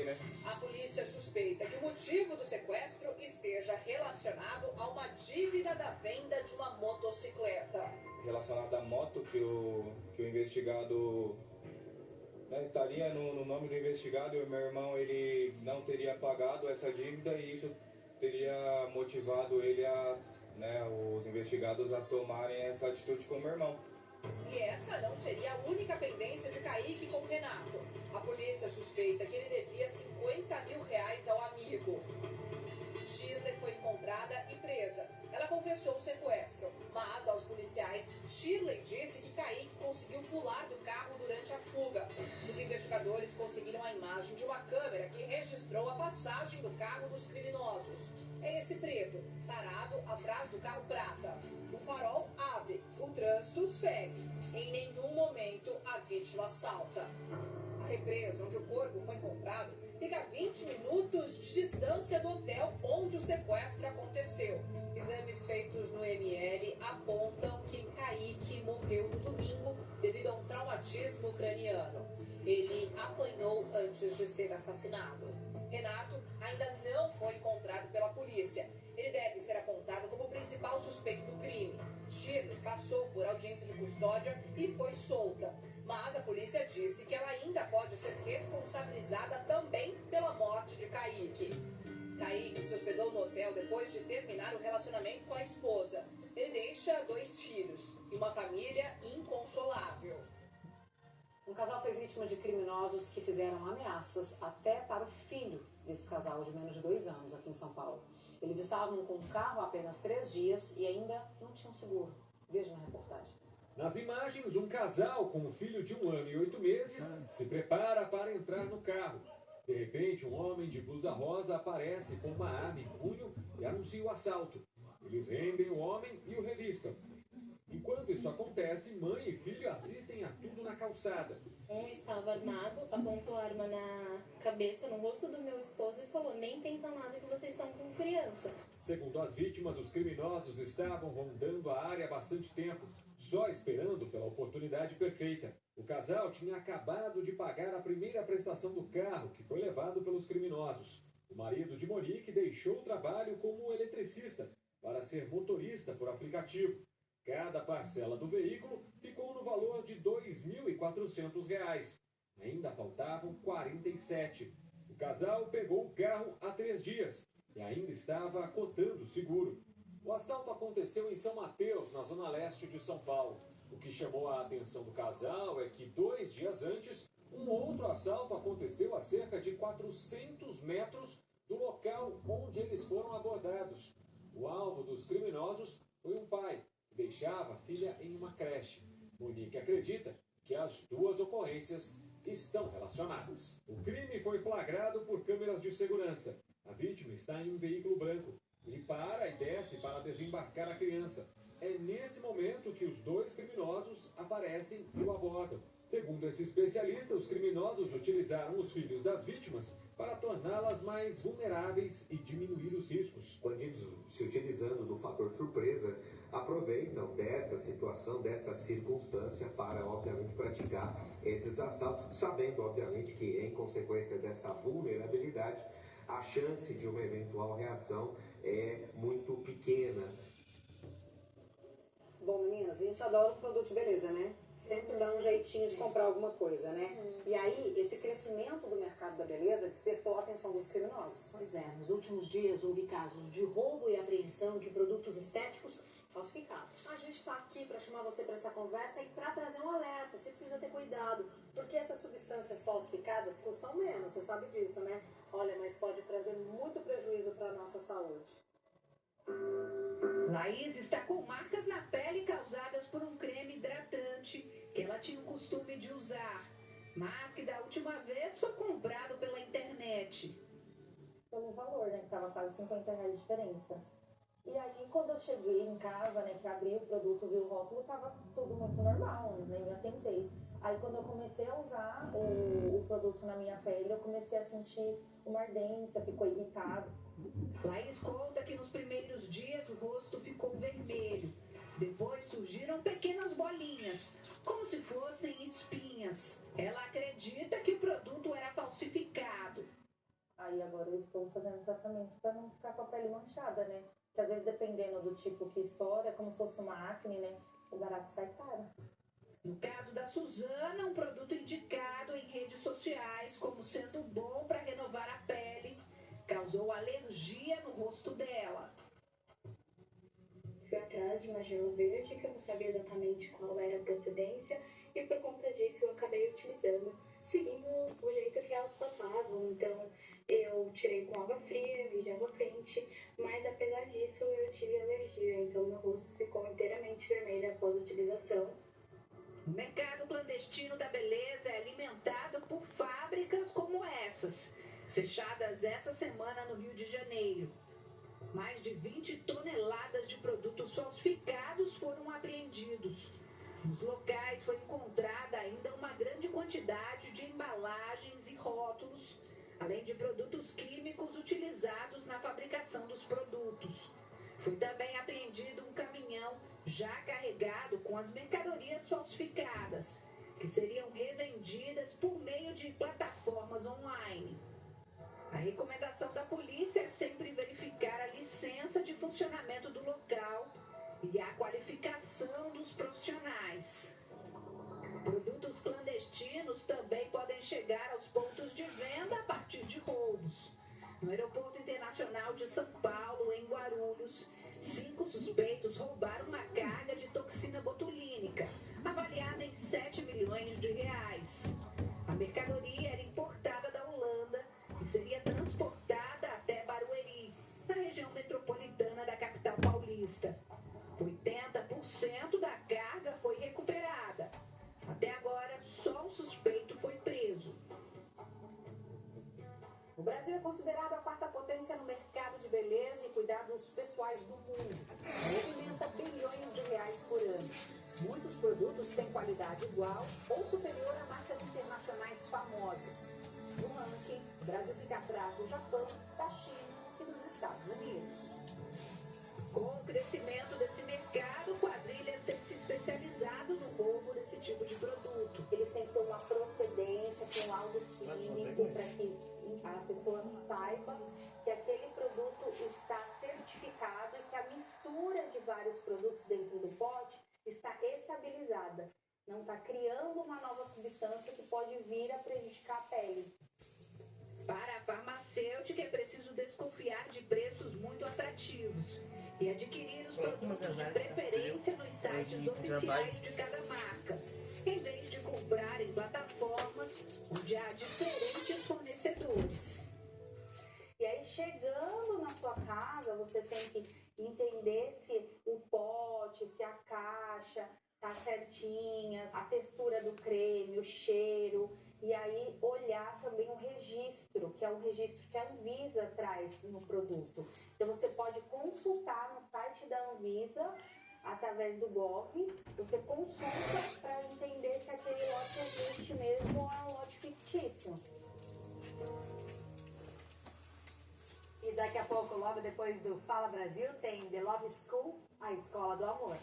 né? A polícia suspeita que o motivo do sequestro esteja relacionado a uma dívida da venda de uma motocicleta. Relacionado à moto que o investigado, né, estaria no nome do investigado, e o meu irmão ele não teria pagado essa dívida e isso teria motivado ele os investigados a tomarem essa atitude com o meu irmão. E essa não seria a única pendência de Kaique com Renato. A polícia suspeita que ele devia 50 mil reais ao amigo. Shirley foi encontrada e presa. Ela confessou o sequestro, mas aos policiais, Shirley disse que Kaique conseguiu pular do carro durante a fuga. Os investigadores conseguiram a imagem de uma câmera que registrou a passagem do carro dos criminosos. É esse preto, parado atrás do carro prata. O farol abre, o trânsito segue. Em nenhum momento a vítima salta. A represa onde o corpo foi encontrado fica a 20 minutos de distância do hotel onde o sequestro aconteceu. Exames feitos no ML apontam que Kaique morreu no domingo devido a um traumatismo craniano. Ele apanhou antes de ser assassinado. Renato ainda não foi encontrado pela polícia. Ele deve ser apontado como o principal suspeito do crime. Shirley passou por audiência de custódia e foi solta. Mas a polícia disse que ela ainda pode ser responsabilizada também pela morte de Kaique. Kaique se hospedou no hotel depois de terminar o relacionamento com a esposa. Ele deixa 2 filhos e uma família inconsolável. Um casal foi vítima de criminosos que fizeram ameaças até para o filho desse casal de menos de 2 anos aqui em São Paulo. Eles estavam com o carro há apenas 3 dias e ainda não tinham seguro. Veja na reportagem. Nas imagens, um casal com um filho de 1 ano e 8 meses se prepara para entrar no carro. De repente, um homem de blusa rosa aparece com uma arma em punho e anuncia o assalto. Eles rendem o homem e o revistam. Enquanto isso acontece, mãe e filho assistem a tudo na calçada. Um estava armado, apontou a arma na cabeça, no rosto do meu esposo e falou: nem tentam nada que vocês estão com criança. Segundo as vítimas, os criminosos estavam rondando a área há bastante tempo, só esperando pela oportunidade perfeita. O casal tinha acabado de pagar a primeira prestação do carro, que foi levado pelos criminosos. O marido de Monique deixou o trabalho como eletricista para ser motorista por aplicativo. Cada parcela do veículo ficou no valor de R$ 2.400. Ainda faltavam 47. O casal pegou o carro há 3 dias e ainda estava cotando o seguro. O assalto aconteceu em São Mateus, na zona leste de São Paulo. O que chamou a atenção do casal é que 2 dias antes, um outro assalto aconteceu a cerca de 400 metros do local onde eles foram abordados. O alvo dos criminosos foi um pai que deixava a filha em uma creche. Monique acredita que as 2 ocorrências estão relacionadas. O crime foi flagrado por câmeras de segurança. A vítima está em um veículo branco. Ele para e desce para desembarcar a criança. É nesse momento que os 2 criminosos aparecem e o abordam. Segundo esse especialista, os criminosos utilizaram os filhos das vítimas para torná-las mais vulneráveis e diminuir os riscos. Bandidos, se utilizando do fator surpresa, aproveitam dessa situação, desta circunstância para, obviamente, praticar esses assaltos, sabendo, obviamente, que em consequência dessa vulnerabilidade, a chance de uma eventual reação é muito pequena. Bom, meninas, a gente adora um produto de beleza, né? Sempre dá um jeitinho de comprar alguma coisa, né? E aí, esse crescimento do mercado da beleza despertou a atenção dos criminosos. Pois é, nos últimos dias houve casos de roubo e apreensão de produtos estéticos falsificados. A gente está aqui para chamar você para essa conversa e para trazer um alerta. Você precisa ter cuidado, porque essas substâncias falsificadas custam menos, você sabe disso, né? Olha, mas pode trazer muito prejuízo para a nossa saúde. Laís está com marcas na pele causadas por um creme hidratante que ela tinha o costume de usar, mas que da última vez foi comprado pela internet. Pelo valor, né, que estava quase R$50 de diferença. E aí, quando eu cheguei em casa, né, que abri o produto, vi o rótulo, estava tudo muito normal, nem me atentei. Aí, quando eu comecei a usar o produto na minha pele, eu comecei a sentir uma ardência, ficou irritado. Laís conta que nos primeiros dias o rosto ficou vermelho. Depois surgiram pequenas bolinhas, como se fossem espinhas. Ela acredita que o produto era falsificado. Aí agora eu estou fazendo tratamento para não ficar com a pele manchada, né? Porque às vezes, dependendo do tipo que estoura, é como se fosse uma acne, né? O barato sai caro. No caso da Suzana, um produto indicado em redes sociais como sendo bom para renovar a pele, causou alergia no rosto dela. Fui atrás de uma gema verde que eu não sabia exatamente qual era a procedência e por conta disso eu acabei utilizando, seguindo o jeito que elas passavam. Então eu tirei com água fria, vi de água quente, mas apesar disso eu tive alergia, então meu rosto ficou inteiramente vermelho após a utilização. O mercado clandestino da beleza é alimentado por fábricas como essas, fechadas essa semana no Rio de Janeiro. Mais de 20 toneladas de produtos falsificados foram apreendidos. Nos locais foi encontrada ainda uma grande quantidade de embalagens e rótulos, além de produtos químicos utilizados na fabricação dos produtos. Foi também apreendido um caminhão já carregado com as mercadorias falsificadas, que seriam revendidas por meio de plataformas online. A recomendação da polícia é sempre verificar a licença de funcionamento do local e a qualificação dos profissionais. Produtos clandestinos também podem chegar aos pontos de venda a partir de roubos. No Aeroporto Internacional de São Paulo, em Guarulhos, 5 suspeitos roubaram uma carga de toxina botulínica, avaliada em 7 milhões de reais. A mercadoria era importada da Holanda e seria transportada até Barueri, na região metropolitana da capital paulista. 80% da carga foi recuperada. Até agora, só um suspeito foi preso. O Brasil é considerado a 4ª potência no mercado de beleza e cuidados pessoais do mundo. Movimenta bilhões de reais por ano. Muitos produtos têm qualidade igual ou superior a marcas internacionais famosas. No ranking, o Brasil fica atrás do Japão, da China e dos Estados Unidos. Com o crescimento desse mercado, quadrilhas têm se especializado no roubo desse tipo de produto. Eles têm que ter uma procedência com laudo químico para que a pessoa saiba que aquele produto está certificado e que a mistura de vários produtos dentro do pote está estabilizada. Não está criando uma nova substância que pode vir a prejudicar a pele. Para a farmacêutica é preciso desconfiar de preços muito atrativos e adquirir os produtos de preferência nos sites oficiais de cada marca, em vez de comprar em plataformas onde há diferentes fornecedores. E aí, chegando na sua casa, você tem que entender se o pote, se a caixa tá certinha, a textura do creme, o cheiro. E aí, olhar também o registro, que é o registro que a Anvisa traz no produto. Então, você pode consultar no site da Anvisa, através do Gov, você consulta para entender se aquele lote existe mesmo ou é um lote fictício. E daqui a pouco, logo depois do Fala Brasil, tem The Love School, a escola do amor.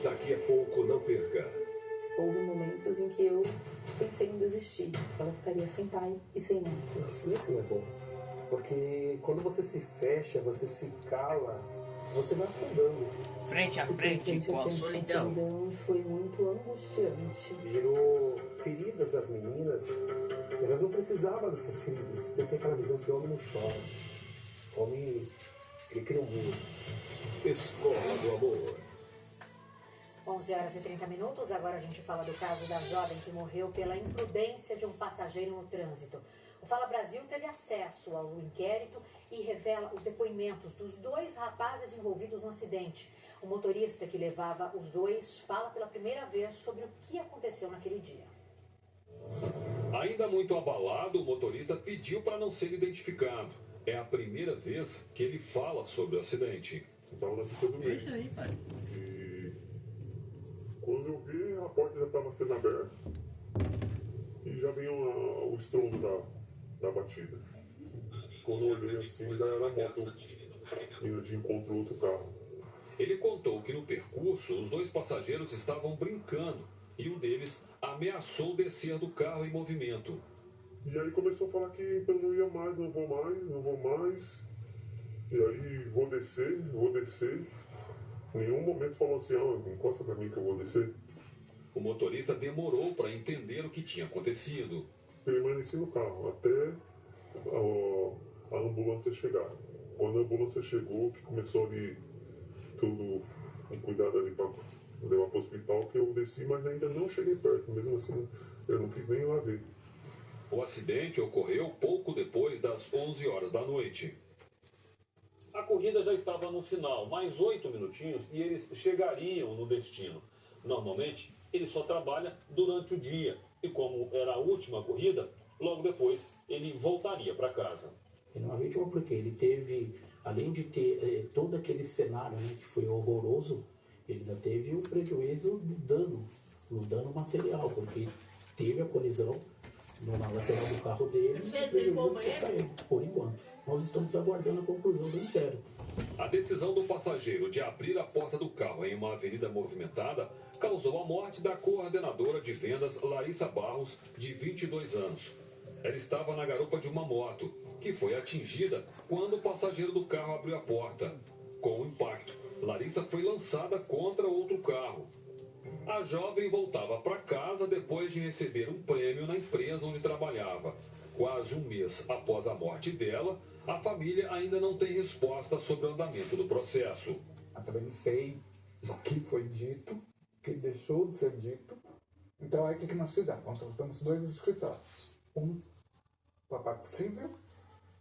Daqui a pouco, não perca. Houve momentos em que eu pensei em desistir. Ela ficaria sem pai e sem mãe. Isso não é bom. Porque quando você se fecha, você se cala, você vai afundando. Frente a frente com a solidão. Foi muito angustiante. Gerou feridas das meninas. Elas não precisavam dessas feridas. Tem que ter aquela visão que homem não chora. Homem, ele cria um muro. Escola do amor. 11 horas e 30 minutos, agora a gente fala do caso da jovem que morreu pela imprudência de um passageiro no trânsito. O Fala Brasil teve acesso ao inquérito e revela os depoimentos dos 2 rapazes envolvidos no acidente. O motorista que levava os 2 fala pela primeira vez sobre o que aconteceu naquele dia. Ainda muito abalado, o motorista pediu para não ser identificado. É a primeira vez que ele fala sobre o acidente. Estava na pista do meio. Deixa aí, pai. Quando eu vi, a porta já estava sendo aberta e já vinha o estrondo da batida. Quando eu olhei assim, já era a moto indo de encontro outro carro. Ele contou que no percurso, os 2 passageiros estavam brincando e um deles ameaçou descer do carro em movimento. E aí começou a falar que então não ia mais, não vou mais. E aí vou descer. Em nenhum momento falou assim, encosta pra mim que eu vou descer. O motorista demorou para entender o que tinha acontecido. Permaneci no carro até a ambulância chegar. Quando a ambulância chegou, que começou ali tudo com cuidado ali para levar para o hospital, que eu desci, mas ainda não cheguei perto. Mesmo assim, eu não quis nem ir lá ver. O acidente ocorreu pouco depois das 11 horas da noite. A corrida já estava no final, mais 8 minutinhos e eles chegariam no destino. Normalmente, ele só trabalha durante o dia e como era a última corrida, logo depois ele voltaria para casa. E não é vítima porque ele teve, além de ter todo aquele cenário, né, que foi horroroso, ele ainda teve o prejuízo no dano material, porque teve a colisão na lateral do carro dele e o prejuízo foi para ele, por enquanto. Nós estamos aguardando a conclusão do inquérito. A decisão do passageiro de abrir a porta do carro em uma avenida movimentada causou a morte da coordenadora de vendas Larissa Barros, de 22 anos. Ela estava na garupa de uma moto, que foi atingida quando o passageiro do carro abriu a porta. Com o impacto, Larissa foi lançada contra outro carro. A jovem voltava para casa depois de receber um prêmio na empresa onde trabalhava. Quase um mês após a morte dela, a família ainda não tem resposta sobre o andamento do processo. Eu também não sei o que foi dito, o que deixou de ser dito. Então aí o que nós fizemos? Nós colocamos 2 escritórios. Um para a parte civil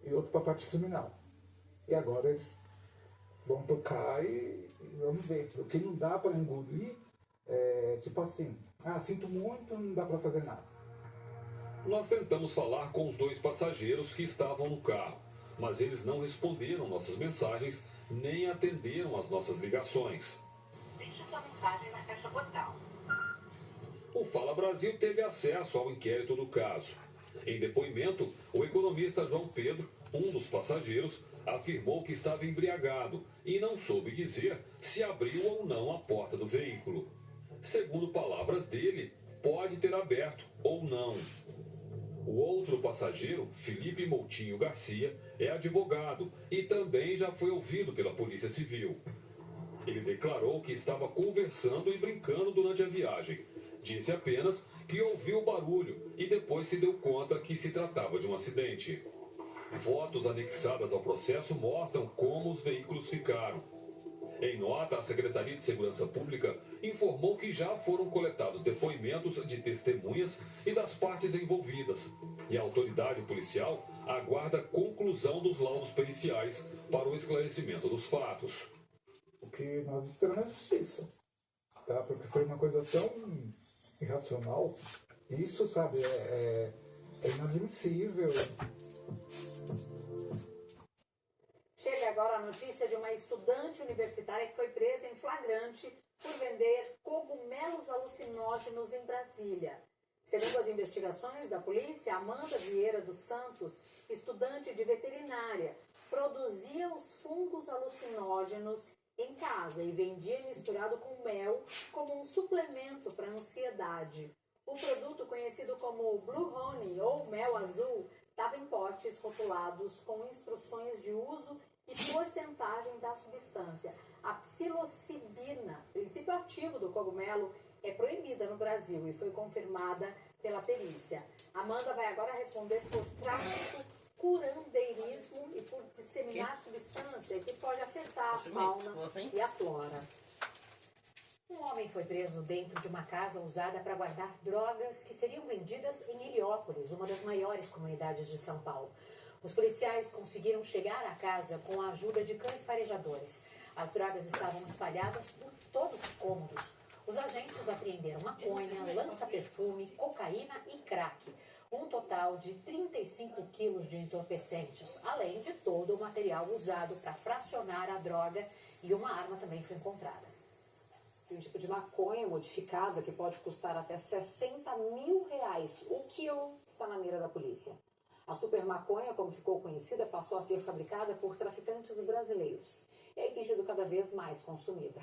e outro para a parte criminal. E agora eles vão tocar e vamos ver. O que não dá para engolir é tipo assim, sinto muito, não dá para fazer nada. Nós tentamos falar com os 2 passageiros que estavam no carro, mas eles não responderam nossas mensagens nem atenderam as nossas ligações. Deixe sua mensagem na caixa postal. O Fala Brasil teve acesso ao inquérito do caso. Em depoimento, o economista João Pedro, um dos passageiros, afirmou que estava embriagado e não soube dizer se abriu ou não a porta do veículo. Segundo palavras dele, pode ter aberto ou não. O outro passageiro, Felipe Moutinho Garcia, é advogado e também já foi ouvido pela Polícia Civil. Ele declarou que estava conversando e brincando durante a viagem. Disse apenas que ouviu o barulho e depois se deu conta que se tratava de um acidente. Fotos anexadas ao processo mostram como os veículos ficaram. Em nota, a Secretaria de Segurança Pública informou que já foram coletados depoimentos de testemunhas e das partes envolvidas. E a autoridade policial aguarda a conclusão dos laudos periciais para o esclarecimento dos fatos. O que nós esperamos é justiça, tá? Porque foi uma coisa tão irracional. Isso, sabe, é inadmissível. Chega agora a notícia de uma estudante universitária que foi presa em flagrante por vender cogumelos alucinógenos em Brasília. Segundo as investigações da polícia, Amanda Vieira dos Santos, estudante de veterinária, produzia os fungos alucinógenos em casa e vendia misturado com mel como um suplemento para ansiedade. O produto, conhecido como Blue Honey ou mel azul, estava em potes rotulados com instruções de uso e porcentagem da substância. A psilocibina, princípio ativo do cogumelo, é proibida no Brasil e foi confirmada pela perícia. Amanda vai agora responder por tráfico, curandeirismo e por disseminar substância que pode afetar a fauna e a flora. Um homem foi preso dentro de uma casa usada para guardar drogas que seriam vendidas em Heliópolis, uma das maiores comunidades de São Paulo. Os policiais conseguiram chegar à casa com a ajuda de cães farejadores. As drogas estavam espalhadas por todos os cômodos. Os agentes apreenderam maconha, lança-perfume, cocaína e crack. Um total de 35 quilos de entorpecentes, além de todo o material usado para fracionar a droga, e uma arma também foi encontrada. Um tipo de maconha modificada que pode custar até R$60 mil. O quilo está na mira da polícia. A super maconha, como ficou conhecida, passou a ser fabricada por traficantes brasileiros. E aí tem sido cada vez mais consumida.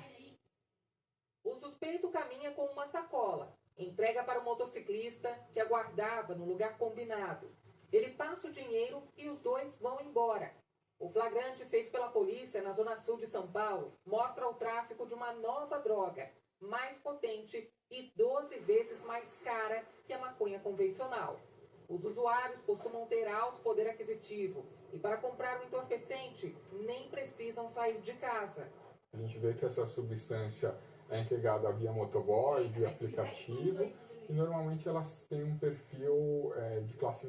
O suspeito caminha com uma sacola. Entrega para o motociclista que aguardava no lugar combinado. Ele passa o dinheiro e os dois vão embora. O flagrante feito pela polícia na zona sul de São Paulo mostra o tráfico de uma nova droga, mais potente e 12 vezes mais cara que a maconha convencional. Os usuários costumam ter alto poder aquisitivo e para comprar um entorpecente nem precisam sair de casa. A gente vê que essa substância é entregada via motoboy, via aplicativo e normalmente elas têm um perfil de classe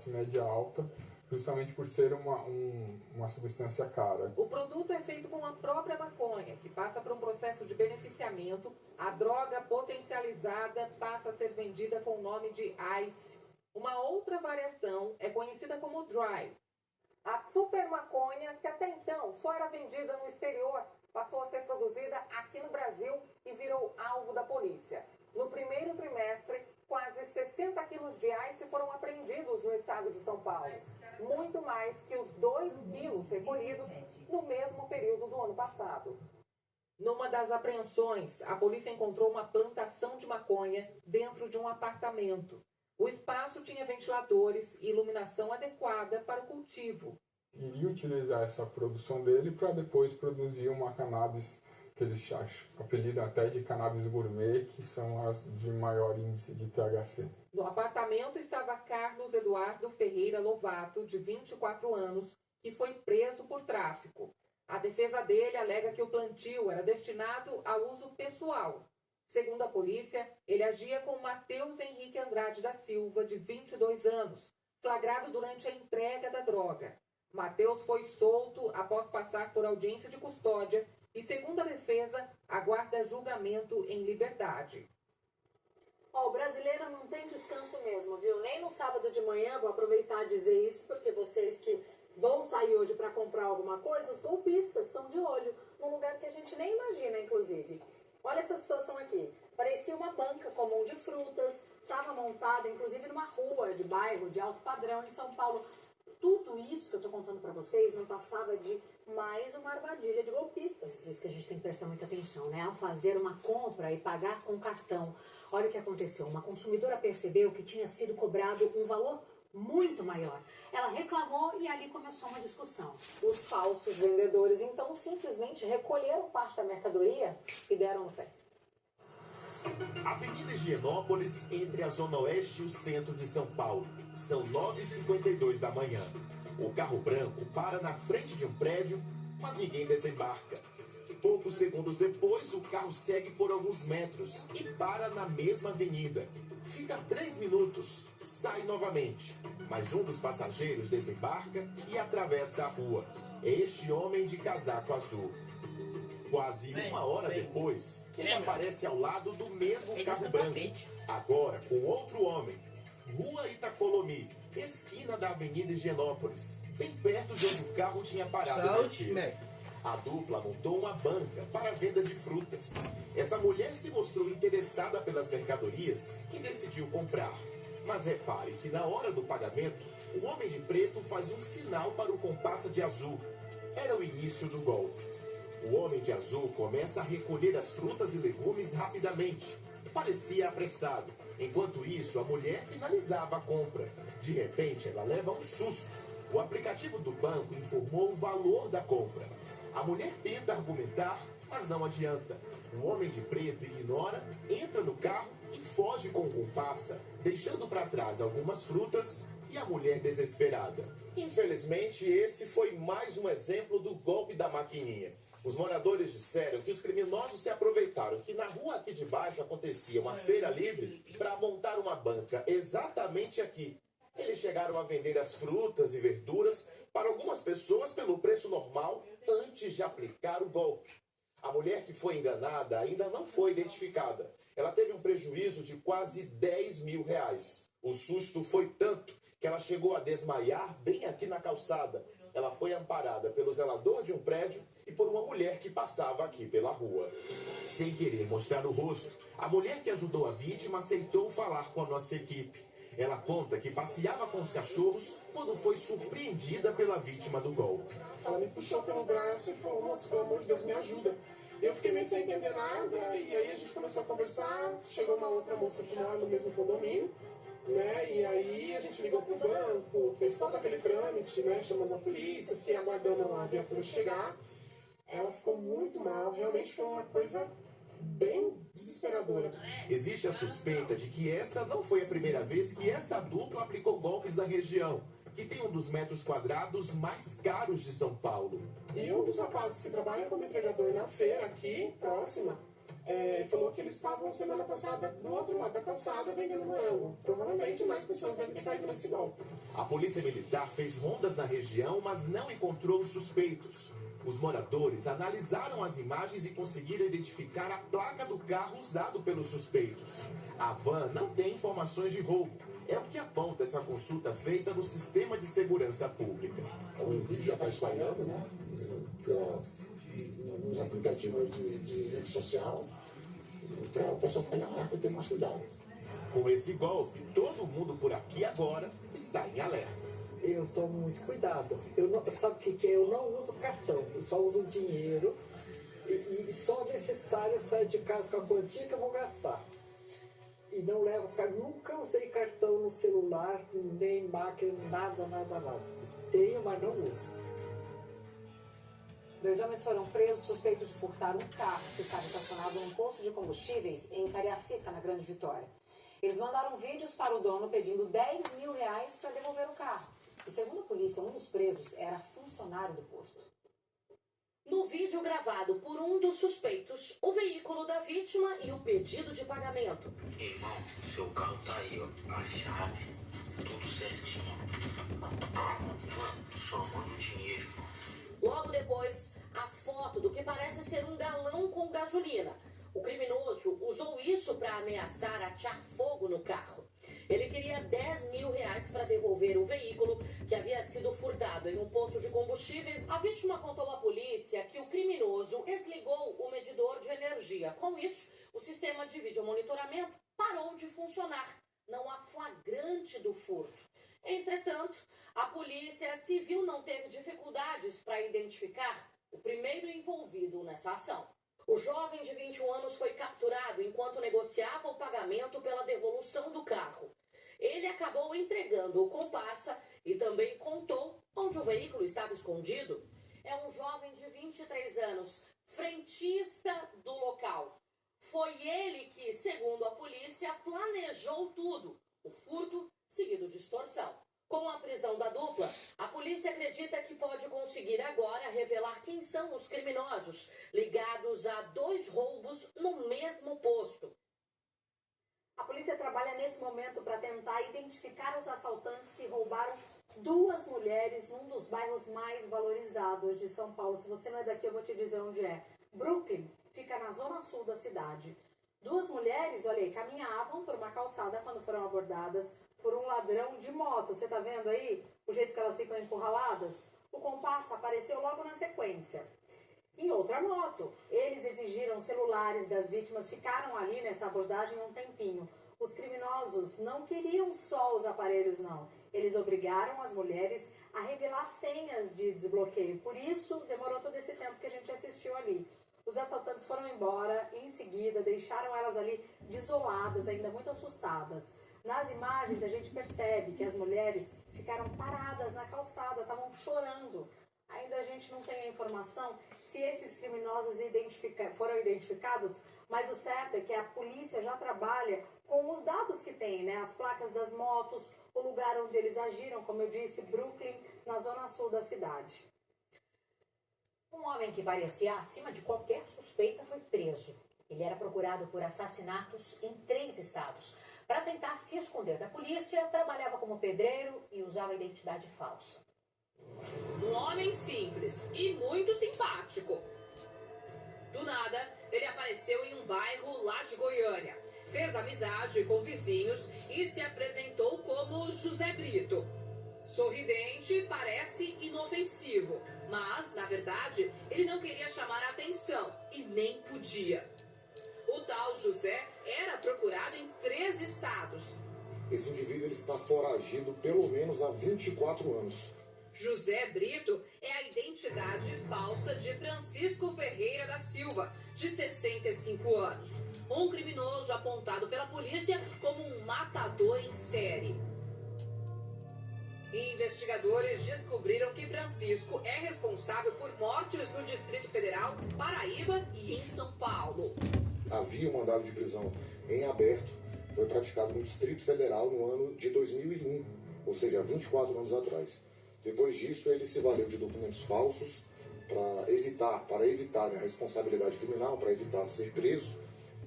média alta, justamente por ser uma substância cara. O produto é feito com a própria maconha, que passa por um processo de beneficiamento. A droga potencializada passa a ser vendida com o nome de Ice. Uma outra variação é conhecida como Dry. A super maconha, que até então só era vendida no exterior, passou a ser produzida aqui no Brasil e virou alvo da polícia. No primeiro trimestre, quase 60 quilos de Ice foram apreendidos no estado de São Paulo. Muito mais que os 2 quilos recolhidos no mesmo período do ano passado. Numa das apreensões, a polícia encontrou uma plantação de maconha dentro de um apartamento. O espaço tinha ventiladores e iluminação adequada para o cultivo. Iria utilizar essa produção dele para depois produzir uma cannabis que eles apelidam até de cannabis gourmet, que são as de maior índice de THC. No apartamento estava Carlos Eduardo Ferreira Lovato, de 24 anos, que foi preso por tráfico. A defesa dele alega que o plantio era destinado a uso pessoal. Segundo a polícia, ele agia com Matheus Henrique Andrade da Silva, de 22 anos, flagrado durante a entrega da droga. Matheus foi solto após passar por audiência de custódia e, segundo a defesa, aguarda julgamento em liberdade. O brasileiro não tem descanso mesmo, viu? Nem no sábado de manhã, vou aproveitar e dizer isso, porque vocês que vão sair hoje para comprar alguma coisa, os golpistas estão de olho, num lugar que a gente nem imagina, inclusive. Olha essa situação aqui. Parecia uma banca comum de frutas, estava montada, inclusive, numa rua de bairro de alto padrão em São Paulo. Tudo isso que eu estou contando para vocês não passava de mais uma armadilha de golpistas. Por isso que a gente tem que prestar muita atenção, né? Ao fazer uma compra e pagar com cartão. Olha o que aconteceu. Uma consumidora percebeu que tinha sido cobrado um valor muito maior. Ela reclamou e ali começou uma discussão. Os falsos vendedores, então, simplesmente recolheram parte da mercadoria e deram no pé. Avenida Higienópolis, entre a Zona Oeste e o centro de São Paulo. São 9h52 da manhã. O carro branco para na frente de um prédio, mas ninguém desembarca. Poucos segundos depois, o carro segue por alguns metros e para na mesma avenida. Fica 3 minutos, sai novamente. Mas um dos passageiros desembarca e atravessa a rua. É este homem de casaco azul. Quase uma hora depois, ele aparece ao lado do mesmo carro branco. Agora com outro homem. Rua Itacolomi, esquina da Avenida Higienópolis, bem perto de onde o carro tinha parado descer. A dupla montou uma banca para a venda de frutas. Essa mulher se mostrou interessada pelas mercadorias e decidiu comprar. Mas repare que na hora do pagamento, o homem de preto faz um sinal para o comparsa de azul. Era o início do golpe. O homem de azul começa a recolher as frutas e legumes rapidamente. Parecia apressado. Enquanto isso, a mulher finalizava a compra. De repente, ela leva um susto. O aplicativo do banco informou o valor da compra. A mulher tenta argumentar, mas não adianta. O homem de preto ignora, entra no carro e foge com o comparsa, deixando para trás algumas frutas e a mulher desesperada. Infelizmente, esse foi mais um exemplo do golpe da maquininha. Os moradores disseram que os criminosos se aproveitaram que na rua aqui de baixo acontecia uma feira livre para montar uma banca exatamente aqui. Eles chegaram a vender as frutas e verduras para algumas pessoas pelo preço normal antes de aplicar o golpe. A mulher que foi enganada ainda não foi identificada. Ela teve um prejuízo de quase 10 mil reais. O susto foi tanto que ela chegou a desmaiar bem aqui na calçada. Ela foi amparada pelo zelador de um prédio e por uma mulher que passava aqui pela rua. Sem querer mostrar o rosto, a mulher que ajudou a vítima aceitou falar com a nossa equipe. Ela conta que passeava com os cachorros quando foi surpreendida pela vítima do golpe. Ela me puxou pelo braço e falou, moça, pelo amor de Deus, me ajuda. Eu fiquei meio sem entender nada, e aí a gente começou a conversar. Chegou uma outra moça que mora no mesmo condomínio. né? E aí a gente ligou pro banco, fez todo aquele trâmite, né? Chamamos a polícia, fiquei aguardando a viatura chegar. Ela ficou muito mal, realmente foi uma coisa bem desesperadora. Existe a suspeita de que essa não foi a primeira vez que essa dupla aplicou golpes na região, que tem um dos metros quadrados mais caros de São Paulo. E um dos rapazes que trabalha como entregador na feira aqui, próxima, falou que eles estavam semana passada do outro lado da calçada vendendo morango. Provavelmente mais pessoas devem ter caído nesse golpe. A polícia militar fez rondas na região, mas não encontrou os suspeitos. Os moradores analisaram as imagens e conseguiram identificar a placa do carro usado pelos suspeitos. A van não tem informações de roubo. É o que aponta essa consulta feita no Sistema de Segurança Pública. O vídeo já está espalhando, né? Nos aplicativos de rede social, para o pessoal ficar em alerta e ter mais cuidado. Com esse golpe, todo mundo por aqui agora está em alerta. Eu tomo muito cuidado. Sabe o que é? Eu não uso cartão, eu só uso dinheiro. E só necessário eu sair de casa com a quantia que eu vou gastar. E não levo cartão, nunca usei cartão no celular, nem máquina, nada. Tenho, mas não uso. 2 homens foram presos suspeitos de furtar um carro que estava estacionado num posto de combustíveis em Cariacica, na Grande Vitória. Eles mandaram vídeos para o dono pedindo R$10 mil para devolver o carro. E segundo a polícia, um dos presos era funcionário do posto. No vídeo gravado por um dos suspeitos, o veículo da vítima e o pedido de pagamento. Irmão, seu carro tá aí, ó. A chave, tudo certinho. Mano, só muito dinheiro. Logo depois, a foto do que parece ser um galão com gasolina. O criminoso usou isso para ameaçar atear fogo no carro. Ele queria R$10 mil para devolver o veículo que havia sido furtado em um posto de combustíveis. A vítima contou à polícia que o criminoso desligou o medidor de energia. Com isso, o sistema de videomonitoramento parou de funcionar. Não há flagrante do furto. Entretanto, a polícia civil não teve dificuldades para identificar o primeiro envolvido nessa ação. O jovem de 21 anos foi capturado enquanto negociava o pagamento pela devolução do carro. Ele acabou entregando o comparsa e também contou onde o veículo estava escondido. É um jovem de 23 anos, frentista do local. Foi ele que, segundo a polícia, planejou tudo. O furto seguido de extorsão. Com a prisão da dupla, a polícia acredita que pode conseguir agora revelar quem são os criminosos ligados a 2 roubos no mesmo posto. A polícia trabalha nesse momento para tentar identificar os assaltantes que roubaram 2 mulheres num dos bairros mais valorizados de São Paulo. Se você não é daqui, eu vou te dizer onde é. Brooklyn fica na zona sul da cidade. 2 mulheres, olha aí, caminhavam por uma calçada quando foram abordadas por um ladrão de moto. Você tá vendo aí o jeito que elas ficam encurraladas? O comparsa apareceu logo na sequência. Em outra moto, eles exigiram celulares das vítimas, ficaram ali nessa abordagem um tempinho. Os criminosos não queriam só os aparelhos, não. Eles obrigaram as mulheres a revelar senhas de desbloqueio. Por isso, demorou todo esse tempo que a gente assistiu ali. Os assaltantes foram embora em seguida, deixaram elas ali desoladas, ainda muito assustadas. Nas imagens, a gente percebe que as mulheres ficaram paradas na calçada, estavam chorando. Ainda a gente não tem a informação se esses criminosos foram identificados, mas o certo é que a polícia já trabalha com os dados que tem, né? As placas das motos, o lugar onde eles agiram, como eu disse, Brooklyn, na zona sul da cidade. Um homem que parecia acima de qualquer suspeita foi preso. Ele era procurado por assassinatos em 3 estados. Para tentar se esconder da polícia, trabalhava como pedreiro e usava identidade falsa. Um homem simples e muito simpático. Do nada, ele apareceu em um bairro lá de Goiânia. Fez amizade com vizinhos e se apresentou como José Brito. Sorridente, parece inofensivo, mas, na verdade, ele não queria chamar a atenção e nem podia. O tal José era procurado em 3 estados. Esse indivíduo ele está foragido pelo menos há 24 anos. José Brito é a identidade falsa de Francisco Ferreira da Silva, de 65 anos. um criminoso apontado pela polícia como um matador em série. Investigadores descobriram que Francisco é responsável por mortes no Distrito Federal, Paraíba e em São Paulo. Havia um mandado de prisão em aberto, foi praticado no Distrito Federal no ano de 2001, ou seja, 24 anos atrás. Depois disso, ele se valeu de documentos falsos para evitar a responsabilidade criminal, para evitar ser preso,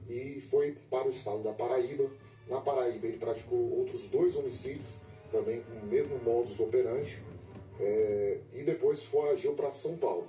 e foi para o estado da Paraíba. Na Paraíba, ele praticou outros 2 homicídios, também com o mesmo modus operandi, e depois foragiu para São Paulo.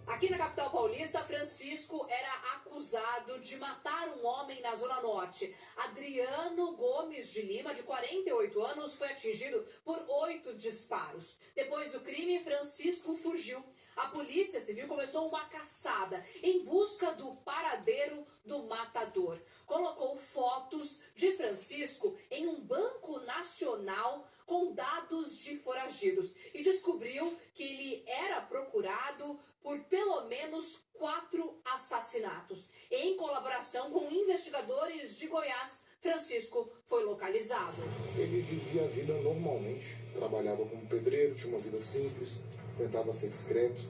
Aqui na capital paulista, Francisco era acusado de matar um homem na Zona Norte. Adriano Gomes de Lima, de 48 anos, foi atingido por 8 disparos. Depois do crime, Francisco fugiu. A Polícia Civil começou uma caçada em busca do paradeiro do matador. Colocou fotos de Francisco em um banco nacional com dados de foragidos e descobriu que ele era procurado por pelo menos 4 assassinatos. Em colaboração com investigadores de Goiás, Francisco foi localizado. Ele vivia a vida normalmente, trabalhava como pedreiro, tinha uma vida simples, tentava ser discreto.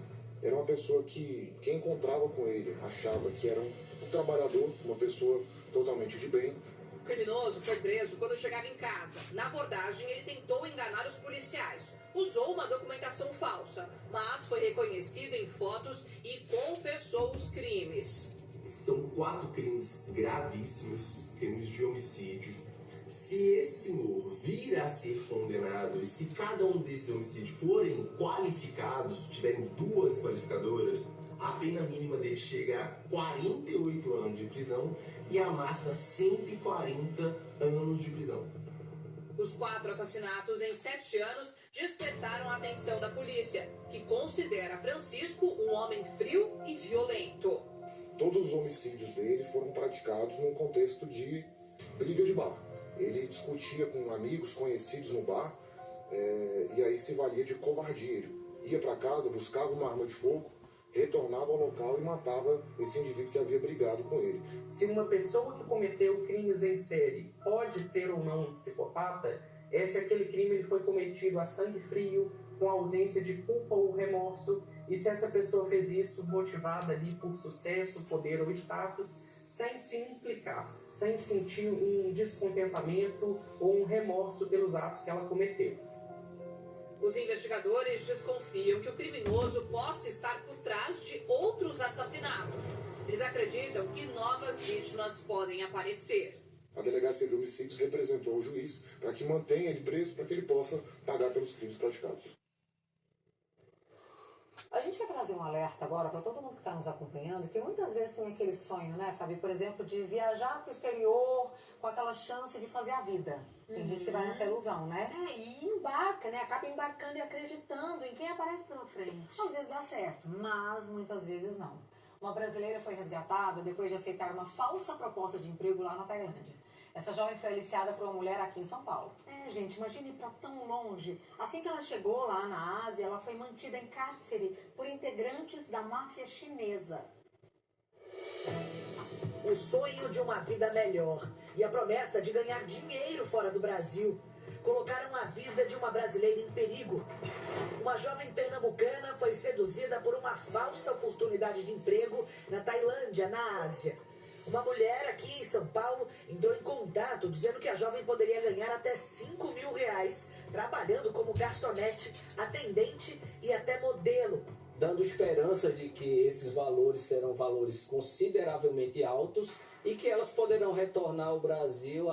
Era uma pessoa que quem encontrava com ele achava que era um trabalhador, uma pessoa totalmente de bem. O criminoso foi preso quando chegava em casa. Na abordagem, ele tentou enganar os policiais. Usou uma documentação falsa, mas foi reconhecido em fotos e confessou os crimes. São 4 crimes gravíssimos, crimes de homicídio. Se esse senhor vir a ser condenado e se cada um desses homicídios forem qualificados, tiverem 2 qualificadoras, a pena mínima dele chega a 48 anos de prisão e a máxima 140 anos de prisão. Os 4 assassinatos em 7 anos despertaram a atenção da polícia, que considera Francisco um homem frio e violento. Todos os homicídios dele foram praticados num contexto de briga de bar. Ele discutia com amigos, conhecidos no bar, e aí se valia de covardia. Ele ia para casa, buscava uma arma de fogo, retornava ao local e matava esse indivíduo que havia brigado com ele. Se uma pessoa que cometeu crimes em série pode ser ou não um psicopata, é se aquele crime ele foi cometido a sangue frio, com ausência de culpa ou remorso, e se essa pessoa fez isso motivada ali por sucesso, poder ou status, sem se implicar, sem sentir um descontentamento ou um remorso pelos atos que ela cometeu. Os investigadores desconfiam que o criminoso possa estar por trás de outros assassinatos. Eles acreditam que novas vítimas podem aparecer. A Delegacia de Homicídios representou o juiz para que mantenha ele preso, para que ele possa pagar pelos crimes praticados. A gente quer trazer um alerta agora para todo mundo que está nos acompanhando, que muitas vezes tem aquele sonho, né, Fabi, por exemplo, de viajar para o exterior com aquela chance de fazer a vida. Tem gente que vai nessa ilusão, né? E embarca, né? Acaba embarcando e acreditando em quem aparece pela frente. Às vezes dá certo, mas muitas vezes não. Uma brasileira foi resgatada depois de aceitar uma falsa proposta de emprego lá na Tailândia. Essa jovem foi aliciada por uma mulher aqui em São Paulo. Gente, imagine ir pra tão longe. Assim que ela chegou lá na Ásia, ela foi mantida em cárcere por integrantes da máfia chinesa. O sonho de uma vida melhor e a promessa de ganhar dinheiro fora do Brasil colocaram a vida de uma brasileira em perigo. Uma jovem pernambucana foi seduzida por uma falsa oportunidade de emprego na Tailândia, na Ásia. Uma mulher aqui em São Paulo entrou em contato dizendo que a jovem poderia ganhar até R$5.000 trabalhando como garçonete, atendente e até modelo. Dando esperanças de que esses valores serão valores consideravelmente altos e que elas poderão retornar ao Brasil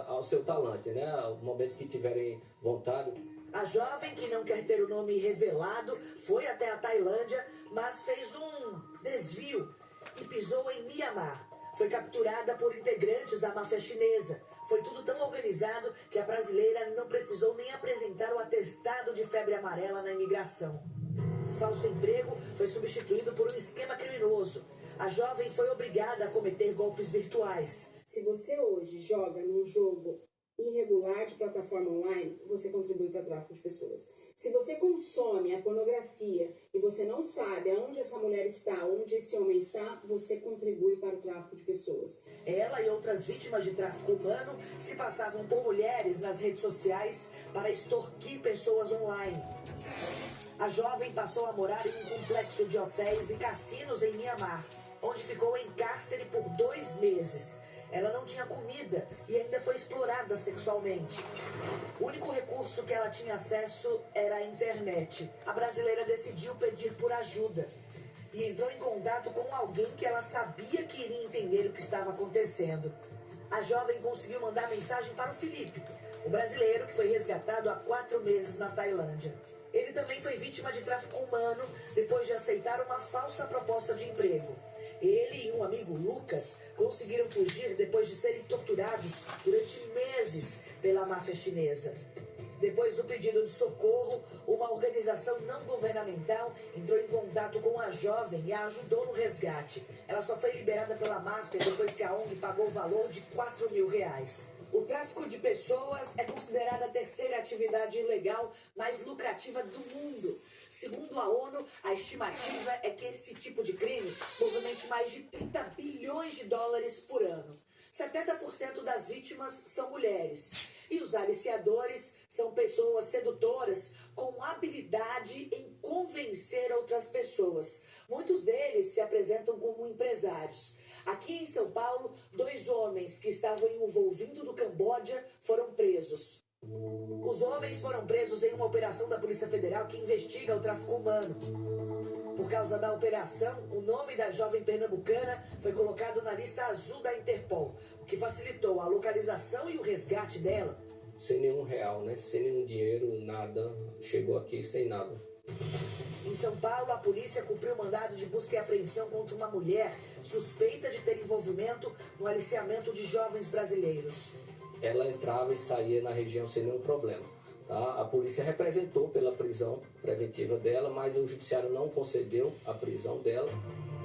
ao seu talento, né? No momento que tiverem vontade. A jovem, que não quer ter o nome revelado, foi até a Tailândia, mas fez um desvio e pisou em Mianmar. Foi capturada por integrantes da máfia chinesa. Foi tudo tão organizado que a brasileira não precisou nem apresentar o atestado de febre amarela na imigração. O falso emprego foi substituído por um esquema criminoso. A jovem foi obrigada a cometer golpes virtuais. Se você hoje joga num jogo irregular de plataforma online, você contribui para o tráfico de pessoas. Se você consome a pornografia e você não sabe aonde essa mulher está, onde esse homem está, você contribui para o tráfico de pessoas. Ela e outras vítimas de tráfico humano se passavam por mulheres nas redes sociais para extorquir pessoas online. A jovem passou a morar em um complexo de hotéis e cassinos em Mianmar, onde ficou em cárcere por 2 meses. Ela não tinha comida e ainda foi explorada sexualmente. O único recurso que ela tinha acesso era a internet. A brasileira decidiu pedir por ajuda e entrou em contato com alguém que ela sabia que iria entender o que estava acontecendo. A jovem conseguiu mandar mensagem para o Felipe, o brasileiro que foi resgatado há 4 meses na Tailândia. Ele também foi vítima de tráfico humano depois de aceitar uma falsa proposta de emprego. Ele e um amigo, Lucas, conseguiram fugir depois de serem torturados durante meses pela máfia chinesa. Depois do pedido de socorro, uma organização não governamental entrou em contato com a jovem e a ajudou no resgate. Ela só foi liberada pela máfia depois que a ONG pagou o valor de R$4.000. O tráfico de pessoas é considerada a terceira atividade ilegal mais lucrativa do mundo. Segundo a ONU, a estimativa é que esse tipo de crime movimente mais de 30 bilhões de dólares por ano. 70% das vítimas são mulheres. E os aliciadores são pessoas sedutoras com habilidade em convencer outras pessoas. Muitos deles se apresentam como empresários. Aqui em São Paulo, 2 homens que estavam em um voo vindo do Camboja foram presos. Os homens foram presos em uma operação da Polícia Federal que investiga o tráfico humano. Por causa da operação, o nome da jovem pernambucana foi colocado na lista azul da Interpol, o que facilitou a localização e o resgate dela. Sem nenhum real, né? Sem nenhum dinheiro, nada. Chegou aqui sem nada. Em São Paulo, a polícia cumpriu mandado de busca e apreensão contra uma mulher suspeita de ter envolvimento no aliciamento de jovens brasileiros. Ela entrava e saía na região sem nenhum problema. Tá? A polícia representou pela prisão preventiva dela, mas o judiciário não concedeu a prisão dela.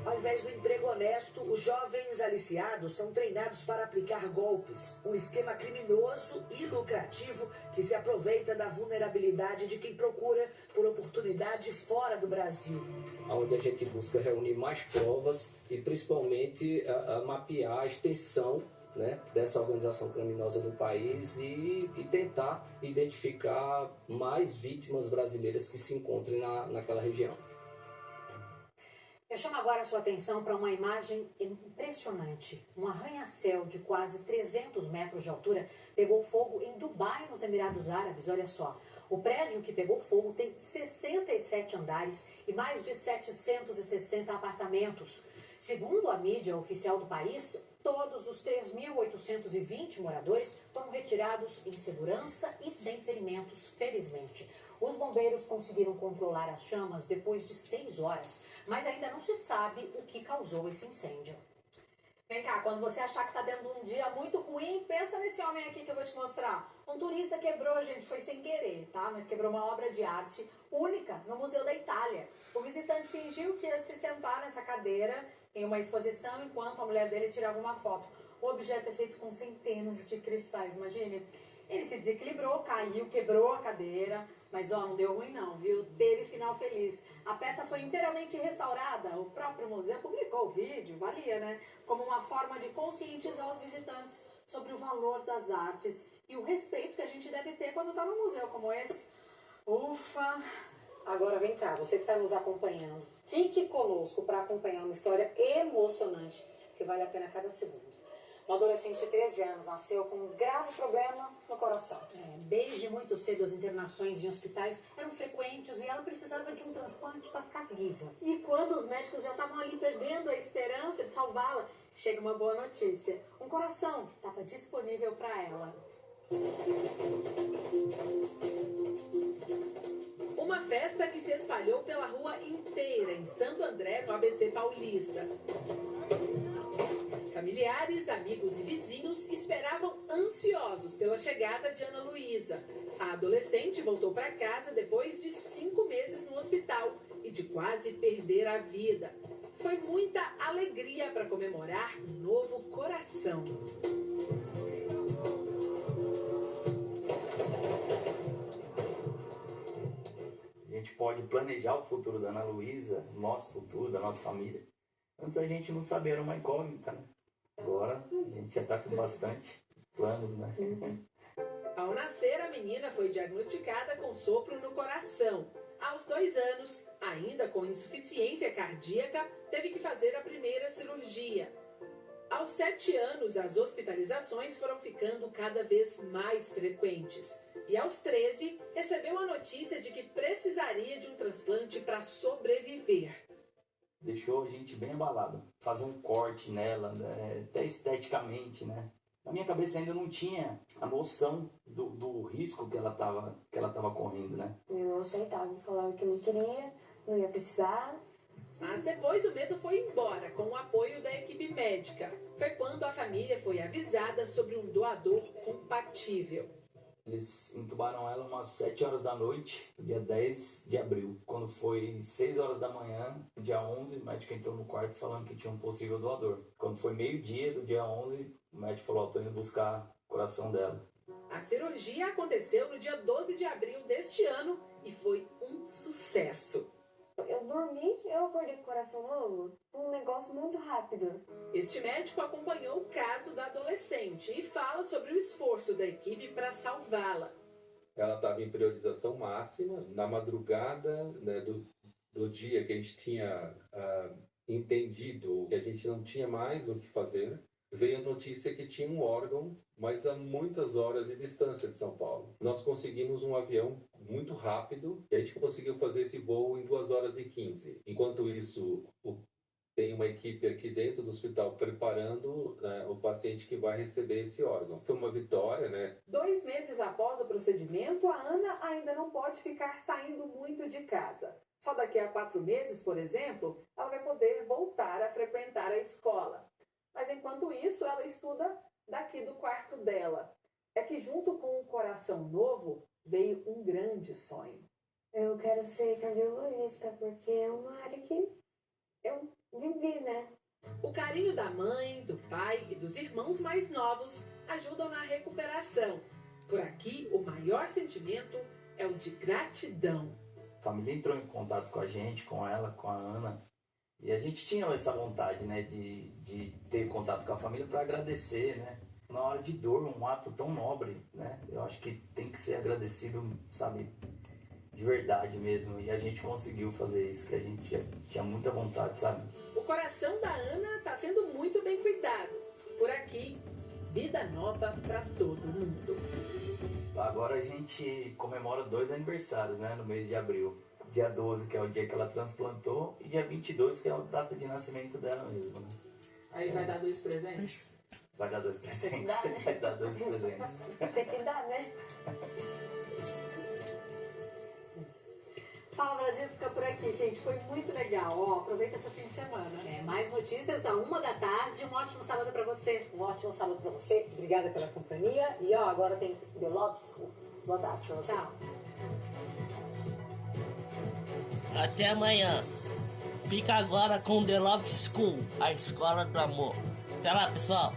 Ao invés do emprego honesto, os jovens aliciados são treinados para aplicar golpes. Um esquema criminoso e lucrativo que se aproveita da vulnerabilidade de quem procura por oportunidade fora do Brasil. Onde a gente busca reunir mais provas e principalmente mapear a extensão, né, dessa organização criminosa no país e tentar identificar mais vítimas brasileiras que se encontrem naquela região. Eu chamo agora a sua atenção para uma imagem impressionante. Um arranha-céu de quase 300 metros de altura pegou fogo em Dubai, nos Emirados Árabes. Olha só, o prédio que pegou fogo tem 67 andares e mais de 760 apartamentos. Segundo a mídia oficial do país, todos os 3.820 moradores foram retirados em segurança e sem ferimentos, felizmente. Os bombeiros conseguiram controlar as chamas depois de 6 horas, mas ainda não se sabe o que causou esse incêndio. Vem cá, quando você achar que tá dentro de um dia muito ruim, pensa nesse homem aqui que eu vou te mostrar. Um turista quebrou, gente, foi sem querer, tá? Mas quebrou uma obra de arte única no Museu da Itália. O visitante fingiu que ia se sentar nessa cadeira em uma exposição enquanto a mulher dele tirava uma foto. O objeto é feito com centenas de cristais, imagine. Ele se desequilibrou, caiu, quebrou a cadeira, mas ó, não deu ruim não, viu? Teve final feliz. A peça foi inteiramente restaurada. O próprio museu publicou o vídeo, valia, né? Como uma forma de conscientizar os visitantes sobre o valor das artes e o respeito que a gente deve ter quando está num museu como esse. Ufa! Agora vem cá, você que está nos acompanhando, fique conosco para acompanhar uma história emocionante que vale a pena cada segundo. Uma adolescente de 13 anos nasceu com um grave problema no coração. Desde muito cedo as internações em hospitais eram frequentes e ela precisava de um transplante para ficar viva. E quando os médicos já estavam ali perdendo a esperança de salvá-la, chega uma boa notícia. Um coração estava disponível para ela. Uma festa que se espalhou pela rua inteira em Santo André, no ABC Paulista. Familiares, amigos e vizinhos esperavam ansiosos pela chegada de Ana Luísa. A adolescente voltou para casa depois de 5 meses no hospital e de quase perder a vida. Foi muita alegria para comemorar um novo coração. gente pode planejar o futuro da Ana Luísa, nosso futuro, da nossa família. Antes a gente não sabia, era uma incógnita, né? Agora a gente já está com bastante planos, né? Ao nascer, a menina foi diagnosticada com sopro no coração. Aos 2 anos, ainda com insuficiência cardíaca, teve que fazer a primeira cirurgia. Aos 7 anos, as hospitalizações foram ficando cada vez mais frequentes. E aos 13, recebeu a notícia de que precisaria de um transplante para sobreviver. Deixou a gente bem abalado. Fazer um corte nela, né? Até esteticamente, né? Na minha cabeça ainda não tinha a noção do risco que ela tava correndo, né? Eu não aceitava, falava que não queria, não ia precisar. Mas depois o medo foi embora, com o apoio da equipe médica. Foi quando a família foi avisada sobre um doador compatível. Eles entubaram ela umas 7 horas da noite, dia 10 de abril. Quando foi 6 horas da manhã, dia 11, o médico entrou no quarto falando que tinha um possível doador. Quando foi meio-dia do dia 11, o médico falou, estou indo buscar o coração dela. A cirurgia aconteceu no dia 12 de abril deste ano e foi um sucesso. Eu dormi, eu acordei com o coração novo. Um negócio muito rápido. Este médico acompanhou o caso da adolescente e fala sobre o esforço da equipe para salvá-la. Ela estava em priorização máxima. Na madrugada, né, do dia que a gente tinha entendido que a gente não tinha mais o que fazer, veio a notícia que tinha um órgão, mas a muitas horas de distância de São Paulo. Nós conseguimos um avião muito rápido e a gente conseguiu fazer esse voo em 2 horas e 15. Enquanto isso, tem uma equipe aqui dentro do hospital preparando, né, o paciente que vai receber esse órgão. Foi uma vitória, né? 2 meses após o procedimento, a Ana ainda não pode ficar saindo muito de casa. Só daqui a 4 meses, por exemplo, ela vai poder voltar a frequentar a escola. Mas enquanto isso, ela estuda daqui do quarto dela. É que junto com o coração novo, veio um grande sonho. Eu quero ser cardiologista, porque é uma área que eu vivi, né? O carinho da mãe, do pai e dos irmãos mais novos ajudam na recuperação. Por aqui, o maior sentimento é o de gratidão. A família entrou em contato com a gente, com ela, com a Ana. E a gente tinha essa vontade, né, de ter contato com a família para agradecer, né? Na hora de dor, um ato tão nobre, né? Eu acho que tem que ser agradecido, sabe, de verdade mesmo. E a gente conseguiu fazer isso, que a gente tinha muita vontade, sabe? O coração da Ana está sendo muito bem cuidado. Por aqui, vida nova para todo mundo. Agora a gente comemora 2 aniversários, né, no mês de abril. Dia 12, que é o dia que ela transplantou, e dia 22, que é a data de nascimento dela mesmo, né? Aí vai dar 2 presentes? Vai dar 2 presentes. Dá, né? Vai dar 2 presentes. Tem que dar, né? Fala Brasil fica por aqui, gente. Foi muito legal. Ó, aproveita esse fim de semana. Mais notícias à 1 da tarde. Um ótimo sábado pra você. Um ótimo sábado pra você. Obrigada pela companhia. E ó, agora tem The Love School. Boa tarde pra você. Tchau. Até amanhã. Fica agora com The Love School, a escola do amor. Até lá, pessoal.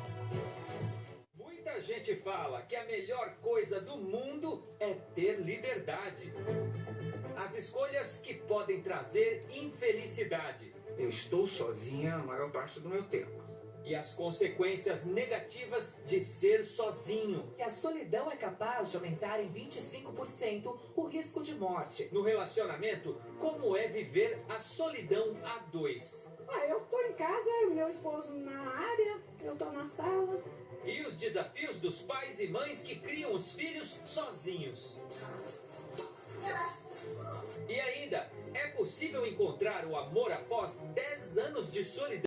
Muita gente fala que a melhor coisa do mundo é ter liberdade. As escolhas que podem trazer infelicidade. Eu estou sozinha a maior parte do meu tempo. E as consequências negativas de ser sozinho. E a solidão é capaz de aumentar em 25% o risco de morte. No relacionamento, como é viver a solidão a 2? Eu tô em casa, o meu esposo na área, eu tô na sala. E os desafios dos pais e mães que criam os filhos sozinhos. E ainda, é possível encontrar o amor após 10 anos de solidão?